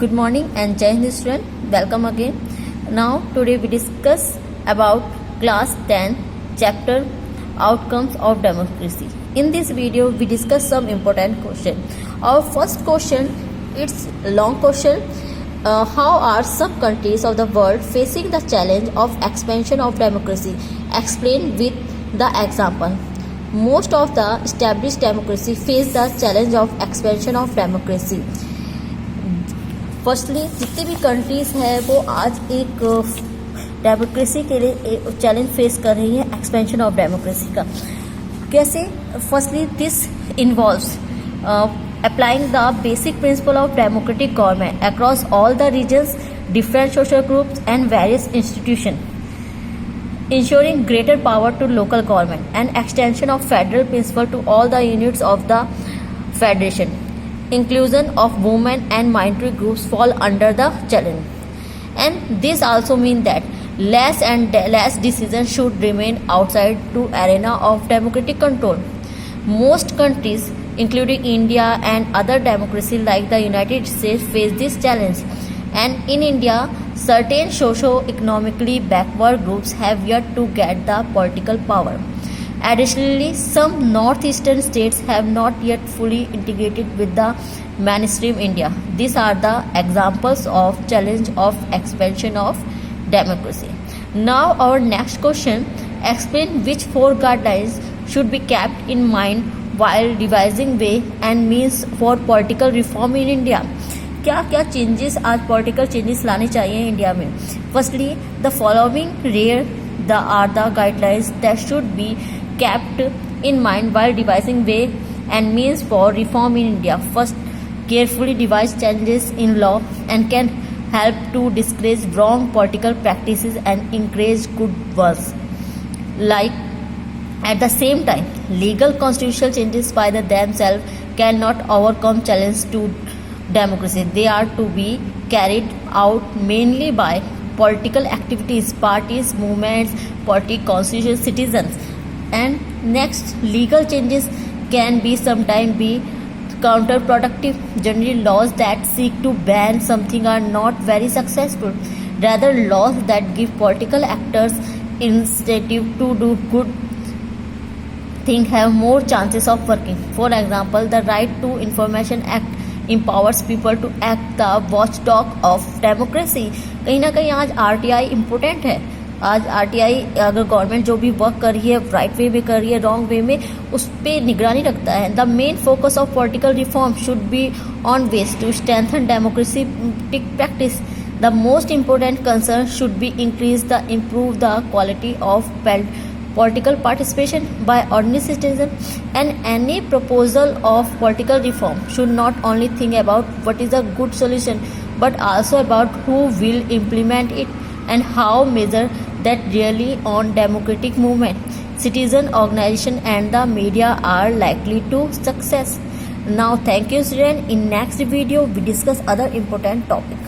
Good morning and Jai Hind student. Welcome again. Now today we discuss about class 10 chapter outcomes of democracy. In this video we discuss some important question. Our first question, it's a long question. How are some countries of the world facing the challenge of expansion of democracy? Explain with the example. Most of the established democracy face the challenge of expansion of democracy. Firstly जितनी भी countries हैं वो आज एक democracy के लिए challenge face कर रही है, एक्सपेंशन ऑफ डेमोक्रेसी का. कैसे? Firstly this involves applying the basic principle of democratic government across all the regions, different social groups and various institution, ensuring greater power to local government and extension of federal principle to all the units of the federation. Inclusion of women and minority groups fall under the challenge, and this also means that less decisions should remain outside to arena of democratic control. Most countries, including India and other democracies like the United States, face this challenge, and in India, certain socio-economically backward groups have yet to get the political power. Additionally, some northeastern states have not yet fully integrated with the mainstream India. These are the examples of challenge of expansion of democracy. Now our next question, explain which 4 guidelines should be kept in mind while devising way and means for political reform in India. क्या क्या changes आज political changes लाने चाहिए India में? Firstly the following rare are the guidelines that should be kept in mind while devising way and means for reform in India. First, carefully devise changes in law and can help to discourage wrong political practices and encourage good ones. Like, at the same time, legal constitutional changes by themselves cannot overcome challenge to democracy. They are to be carried out mainly by political activities, parties, movements, party constitutional citizens. And next, legal changes can be sometimes be counterproductive. Generally, laws that seek to ban something are not very successful. Rather, laws that give political actors incentive to do good thing have more chances of working. For example, the Right to Information Act empowers people to act the watchdog of democracy. कहीं ना कहीं आज RTI important है. आज RTI अगर government जो भी work कर रही है, राइट वे में कर रही है, रॉन्ग वे में, उस पर निगरानी रखता है. The main focus of political reform should be on ways to strengthen democratic practice. The most important concern should be improve the quality of political participation by ordinary citizens, and any proposal of political reform should not only think about what is a good solution but also about who will implement it and how measure that really on democratic movement, citizen organization and the media are likely to success. Now thank you student. In next video we discuss other important topics.